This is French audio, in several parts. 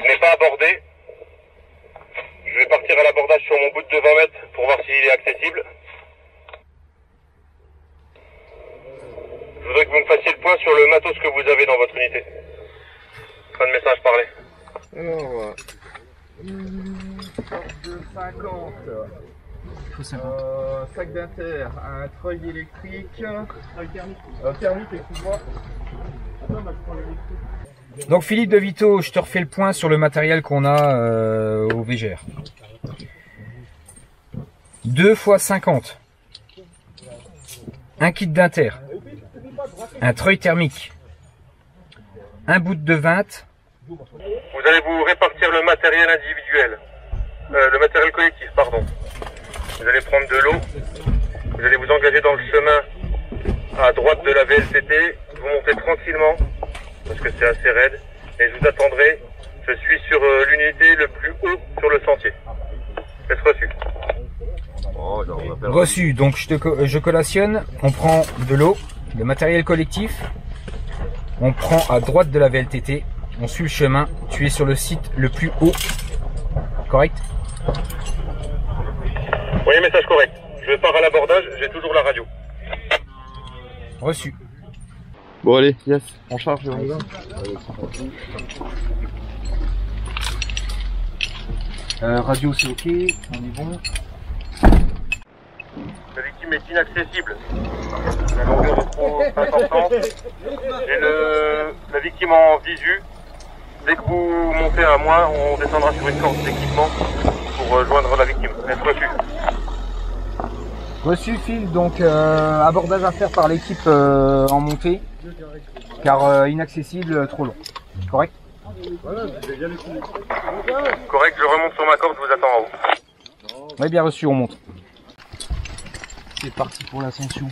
n'est pas abordé. Je vais partir à l'abordage sur mon bout de 20 mètres pour voir s'il est accessible. Je voudrais que vous me fassiez le point sur le matos que vous avez dans votre unité. Fin de message parlé. Alors, de 50. Sac d'inter, un treuil électrique. Thermique, excuse-moi. Donc Philippe de Vito, je te refais le point sur le matériel qu'on a au VGR. 2 x 50. Un kit d'inter. Un treuil thermique. Un bout de 20. Vous allez vous répartir le matériel individuel. Le matériel collectif, pardon. Vous allez prendre de l'eau. Vous allez vous engager dans le chemin à droite de la VLTT. Vous montez tranquillement, parce que c'est assez raide. Et je vous attendrai. Je suis sur l'unité le plus haut sur le sentier. Est-ce reçu? Reçu, donc je collationne. On prend de l'eau, le matériel collectif. On prend à droite de la VLTT. On suit le chemin. Tu es sur le site le plus haut. Correct? Oui, message correct. Je pars à l'abordage, j'ai toujours la radio. Reçu. Bon allez, yes, on charge. On y va. Radio c'est ok, on est bon. La victime est inaccessible. La longueur est trop importante. J'ai la victime en visu. Dès que vous montez à moi, on descendra sur une corde d'équipement pour joindre la victime. Est-ce reçu? Reçu Phil, donc abordage à faire par l'équipe en montée, car inaccessible, trop long. Correct? Correct, je remonte sur ma corde, je vous attends en haut. Oui, bien reçu, on monte. C'est parti pour l'ascension.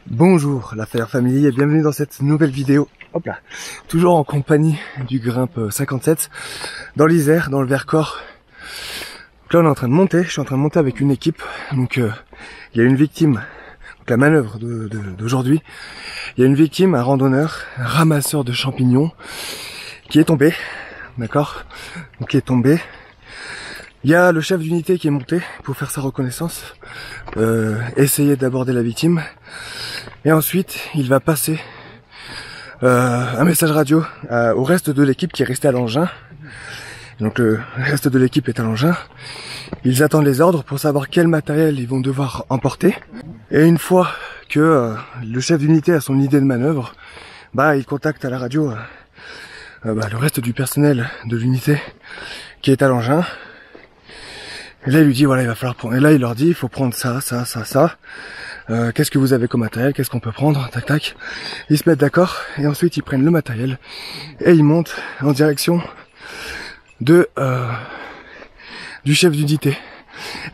Bonjour la Fire Family et bienvenue dans cette nouvelle vidéo. Hop là, toujours en compagnie du Grimpe 57 dans l'Isère, dans le Vercors. Donc là on est en train de monter, je suis en train de monter avec une équipe. Donc il y a une victime, donc la manœuvre d'aujourd'hui. Il y a une victime, un randonneur, un ramasseur de champignons qui est tombé, d'accord, donc qui est tombé. Il y a le chef d'unité qui est monté pour faire sa reconnaissance, essayer d'aborder la victime. Et ensuite, il va passer un message radio au reste de l'équipe qui est resté à l'engin. Donc le reste de l'équipe est à l'engin. Ils attendent les ordres pour savoir quel matériel ils vont devoir emporter. Et une fois que le chef d'unité a son idée de manœuvre, il contacte à la radio le reste du personnel de l'unité qui est à l'engin. Et là il lui dit voilà, il va falloir prendre. Et là il leur dit il faut prendre ça, ça, ça, ça. Qu'est-ce que vous avez comme matériel, qu'est-ce qu'on peut prendre, tac tac. Ils se mettent d'accord et ensuite ils prennent le matériel et ils montent en direction de du chef d'unité.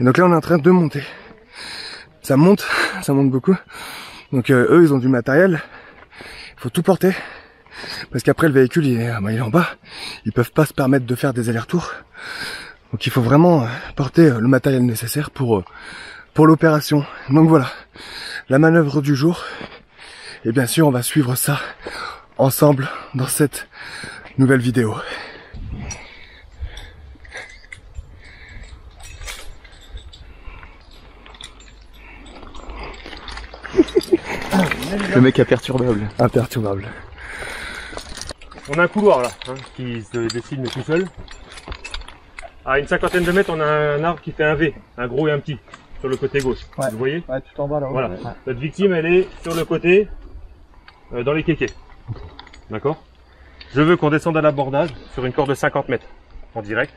Et donc là on est en train de monter. Ça monte beaucoup. Donc eux ils ont du matériel, il faut tout porter parce qu'après le véhicule il est en bas, ils peuvent pas se permettre de faire des allers-retours. Donc il faut vraiment porter le matériel nécessaire pour l'opération. Donc voilà, la manœuvre du jour. Et bien sûr, on va suivre ça ensemble dans cette nouvelle vidéo. Le mec imperturbable. Imperturbable. On a un couloir là, qui se dessine tout seul. À une cinquantaine de mètres, on a un arbre qui fait un V, un gros et un petit, sur le côté gauche. Ouais. Vous voyez? Ouais, tout en bas là. Voilà. Ouais. Notre victime, elle est sur le côté, dans les kékés. D'accord? Je veux qu'on descende à l'abordage sur une corde de 50 mètres, en direct,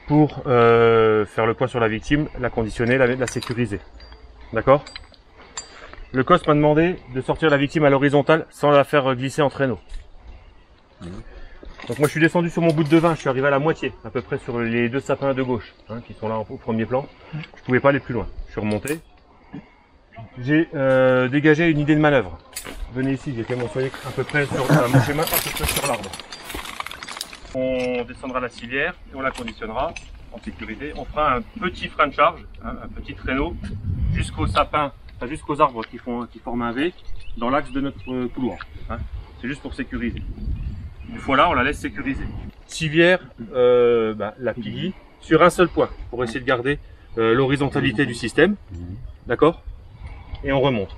pour faire le point sur la victime, la conditionner, la sécuriser. D'accord? Le COS m'a demandé de sortir la victime à l'horizontale sans la faire glisser en traîneau. Donc moi je suis descendu sur mon bout de 20, je suis arrivé à la moitié, à peu près sur les deux sapins de gauche, qui sont là au premier plan. Je pouvais pas aller plus loin. Je suis remonté. J'ai dégagé une idée de manœuvre. Venez ici, j'ai fait mon soigné à peu près sur mon schéma, à peu près sur l'arbre. On descendra la civière et on la conditionnera en sécurité. On fera un petit frein de charge, hein, un petit traîneau, jusqu'aux sapins, enfin, jusqu'aux arbres qui forment un V dans l'axe de notre couloir. Hein. C'est juste pour sécuriser. Une fois là, on la laisse sécuriser. Civière, la piggy, sur un seul point, pour essayer de garder l'horizontalité du système. D'accord? Et on remonte.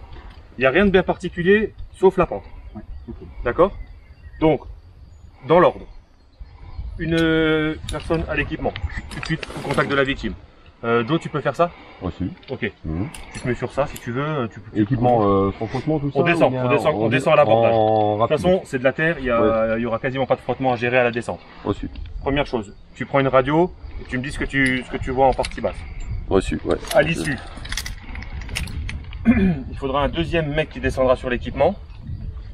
Il n'y a rien de bien particulier, sauf la pente. D'accord? Donc, dans l'ordre. Une personne à l'équipement, tout de suite au contact de la victime. Joe, tu peux faire ça? Aussi. Ok. Tu te mets sur ça si tu veux. Équipement sans frottement, tout ça? On descend à l'abordage. De toute façon, c'est de la terre, il y aura quasiment pas de frottement à gérer à la descente. Reçu. Première chose, tu prends une radio et tu me dis ce que tu vois en partie basse. Reçu, ouais. À l'issue, il faudra un deuxième mec qui descendra sur l'équipement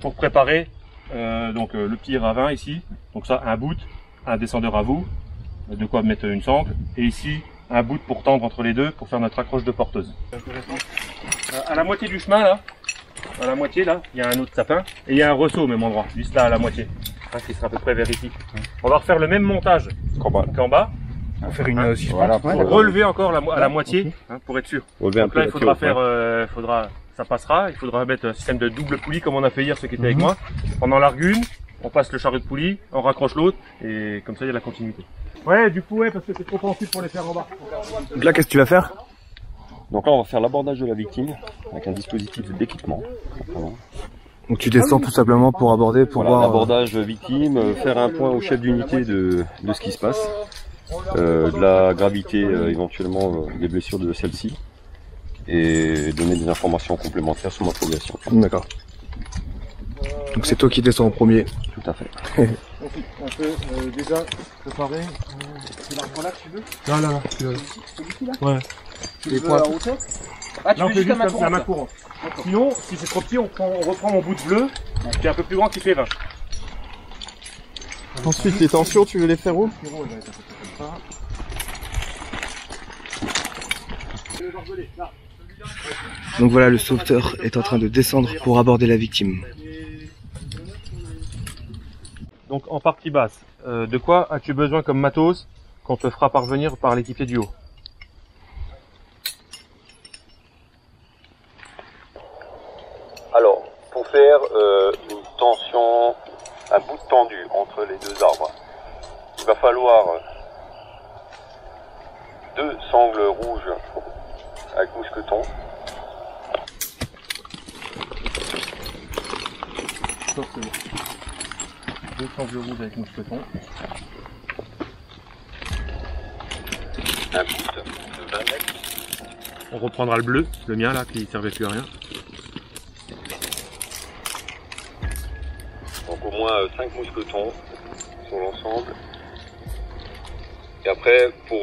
pour préparer le petit ravin ici. Donc ça, un boot, un descendeur à vous, de quoi mettre une sangle, et ici un bout pour tendre entre les deux pour faire notre accroche de porteuse. À la moitié du chemin là, il y a un autre sapin et il y a un ressaut au même endroit, juste là à la moitié, qui sera à peu près vers ici. On va refaire le même montage qu'en bas. On va faire une pour relever encore à la moitié, pour être sûr. Donc là il faudra ça passera, il faudra mettre un système de double poulie comme on a fait hier ceux qui étaient avec moi. On en largue une, on passe le chariot de poulie, on raccroche l'autre et comme ça il y a de la continuité. Ouais, du coup, parce que c'est trop sensible pour les faire en bas. Donc là, qu'est-ce que tu vas faire? Donc là, on va faire l'abordage de la victime avec un dispositif d'équipement. Donc tu descends tout simplement pour aborder, pour voir... L'abordage victime, faire un point au chef d'unité de ce qui se passe, de la gravité éventuellement des blessures de celle-ci, et donner des informations complémentaires sur ma progression. D'accord. Donc c'est toi qui descends en premier. Tout à fait. On peut déjà préparer l'arbre là, tu veux? Là, celui-ci là? Ouais. Tu veux à hauteur? Ah, tu veux juste la main courante. Sinon, si c'est trop petit, on reprend mon bout de bleu, qui est un peu plus grand, qui fait 20. Ensuite, les tensions, tu veux les faire où? Donc voilà, le sauveteur est en train de descendre pour aborder la victime. Donc en partie basse, de quoi as-tu besoin comme matos qu'on te fera parvenir par l'équipier du haut? Alors, pour faire une tension, un bout tendu entre les deux arbres, il va falloir 2 sangles rouges avec mousqueton. Deux sangles rouges avec mousqueton. Un bout de 20 mètres. On reprendra le bleu, le mien là, qui servait plus à rien. Donc au moins 5 mousquetons sur l'ensemble. Et après, pour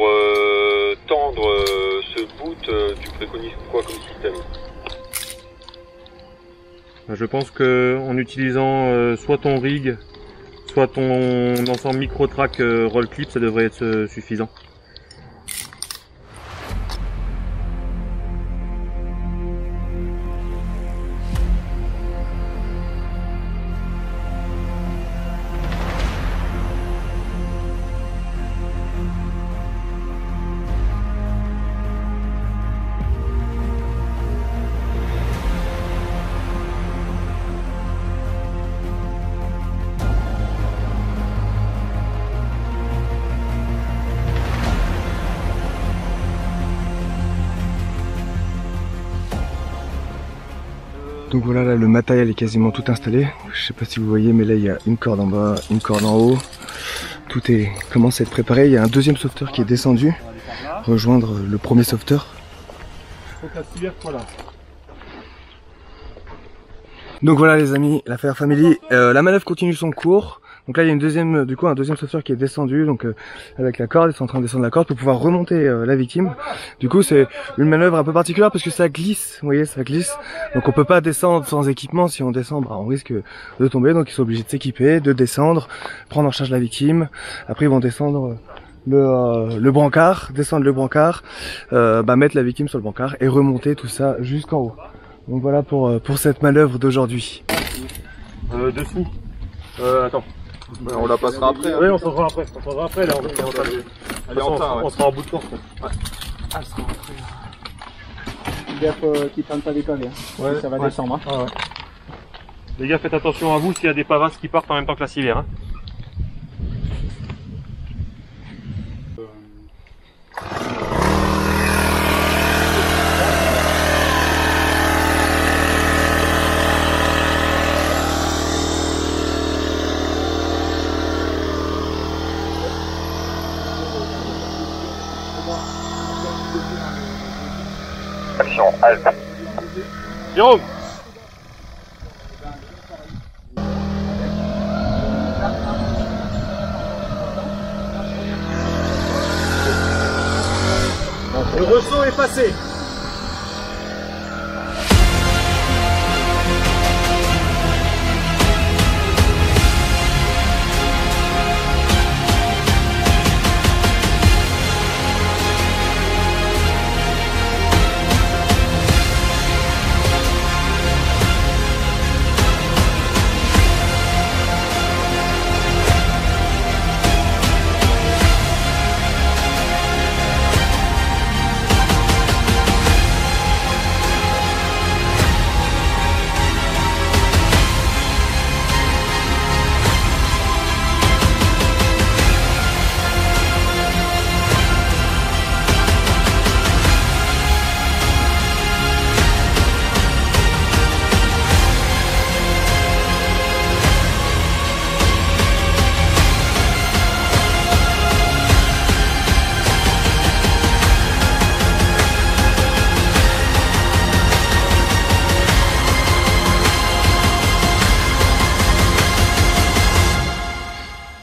tendre ce bout, tu préconises quoi comme système? Je pense que en utilisant soit ton rig, soit ton ensemble micro-track roll clip, ça devrait être suffisant. Donc voilà, là le matériel est quasiment tout installé. Je sais pas si vous voyez, mais là il y a une corde en bas, une corde en haut. Tout commence à être préparé. Il y a un deuxième sauveteur qui est descendu rejoindre le premier sauveteur. Donc voilà les amis, la Fire Family, la manœuvre continue son cours. Donc là il y a un deuxième sauveteur qui est descendu, donc avec la corde, ils sont en train de descendre la corde pour pouvoir remonter la victime. Du coup c'est une manœuvre un peu particulière parce que ça glisse, vous voyez, ça glisse. Donc on peut pas descendre sans équipement, si on descend on risque de tomber, donc ils sont obligés de s'équiper, de descendre, prendre en charge la victime. Après ils vont descendre le brancard, descendre le brancard, mettre la victime sur le brancard et remonter tout ça jusqu'en haut. Donc voilà pour cette manœuvre d'aujourd'hui. Dessous. Attends. Ben, on la passera après. Oui, on s'en fera après. On s'en fera après. Là, on est en train. On sera en bout de course. Ouais. Ah, elle sera rentrée là. Gaffe qui prennent pas des pavés. Hein. Ouais, ça va descendre. Hein. Ah, ouais. Les gars, faites attention à vous s'il y a des pavasses qui partent en même temps que la civière. Hein. Action, halte. Jérôme. Le ressaut est passé.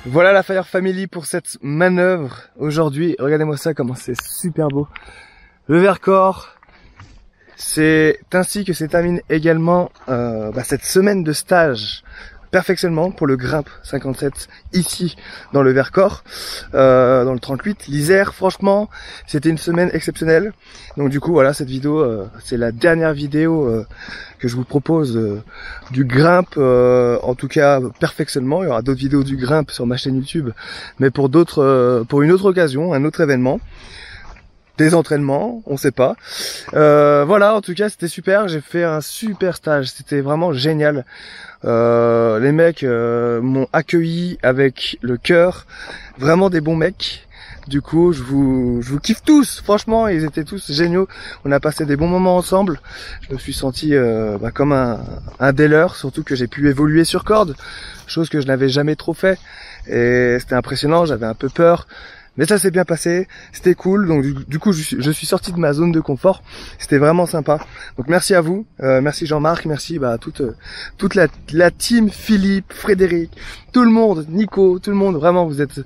Voilà la Fire Family pour cette manœuvre aujourd'hui. Regardez-moi ça, comment c'est super beau. Le Vercors, c'est ainsi que se termine également cette semaine de stage perfectionnement pour le Grimpe 57 ici dans le Vercors, dans le 38, l'Isère. Franchement, c'était une semaine exceptionnelle. Donc du coup, voilà, cette vidéo, c'est la dernière vidéo que je vous propose du Grimpe, en tout cas perfectionnement. Il y aura d'autres vidéos du Grimpe sur ma chaîne YouTube, mais pour d'autres, pour une autre occasion, un autre événement. Des entraînements, on sait pas. Voilà, en tout cas, c'était super. J'ai fait un super stage. C'était vraiment génial. Les mecs m'ont accueilli avec le cœur. Vraiment des bons mecs. Du coup, je vous kiffe tous. Franchement, ils étaient tous géniaux. On a passé des bons moments ensemble. Je me suis senti comme un des leurs, surtout que j'ai pu évoluer sur corde, chose que je n'avais jamais trop fait. Et c'était impressionnant. J'avais un peu peur. Mais ça s'est bien passé, c'était cool, donc du coup je suis sorti de ma zone de confort, c'était vraiment sympa. Donc merci à vous, merci Jean-Marc, merci toute la team, Philippe, Frédéric, tout le monde, Nico, tout le monde, vraiment vous êtes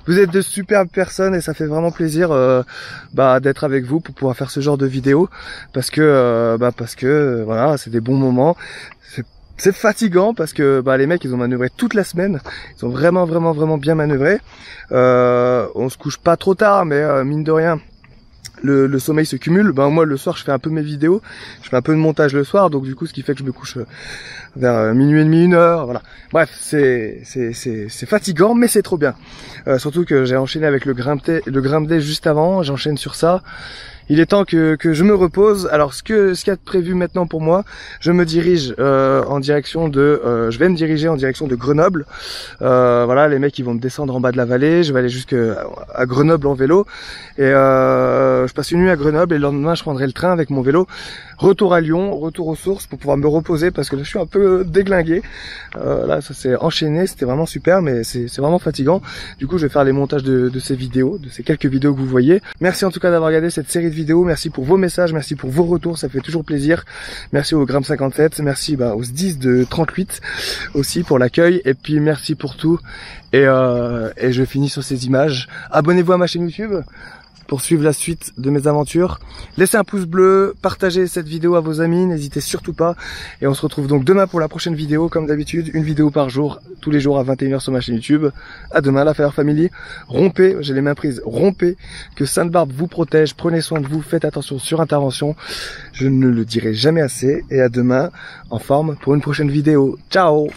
de superbes personnes et ça fait vraiment plaisir d'être avec vous pour pouvoir faire ce genre de vidéo parce que voilà, c'est des bons moments. C'est fatigant parce que les mecs ils ont manœuvré toute la semaine, ils ont vraiment bien manœuvré. On se couche pas trop tard, mais mine de rien le sommeil se cumule. Moi le soir je fais un peu mes vidéos, je fais un peu de montage le soir, donc du coup ce qui fait que je me couche vers minuit et demi, 1h, voilà. Bref, c'est fatigant, mais c'est trop bien. Surtout que j'ai enchaîné avec le Grimpe Day juste avant, j'enchaîne sur ça. Il est temps que je me repose. Alors ce qu'il y a de prévu maintenant pour moi, je me dirige je vais me diriger en direction de Grenoble. Voilà, les mecs ils vont me descendre en bas de la vallée, je vais aller jusqu'à Grenoble en vélo et je passe une nuit à Grenoble et le lendemain je prendrai le train avec mon vélo. Retour à Lyon, retour aux sources pour pouvoir me reposer parce que là je suis un peu déglingué. Là ça s'est enchaîné, c'était vraiment super mais c'est vraiment fatigant. Du coup je vais faire les montages de ces vidéos, de ces quelques vidéos que vous voyez. Merci en tout cas d'avoir regardé cette série de vidéos, merci pour vos messages, merci pour vos retours, ça fait toujours plaisir. Merci au Grimpe 57, merci aux 10 de 38 aussi pour l'accueil et puis merci pour tout et je finis sur ces images. Abonnez-vous à ma chaîne YouTube pour suivre la suite de mes aventures. Laissez un pouce bleu, partagez cette vidéo à vos amis, n'hésitez surtout pas. Et on se retrouve donc demain pour la prochaine vidéo, comme d'habitude, une vidéo par jour, tous les jours à 21h sur ma chaîne YouTube. À demain, la Fire Family. Rompez, j'ai les mains prises, rompez, que Sainte-Barbe vous protège, prenez soin de vous, faites attention sur intervention. Je ne le dirai jamais assez. Et à demain, en forme pour une prochaine vidéo. Ciao!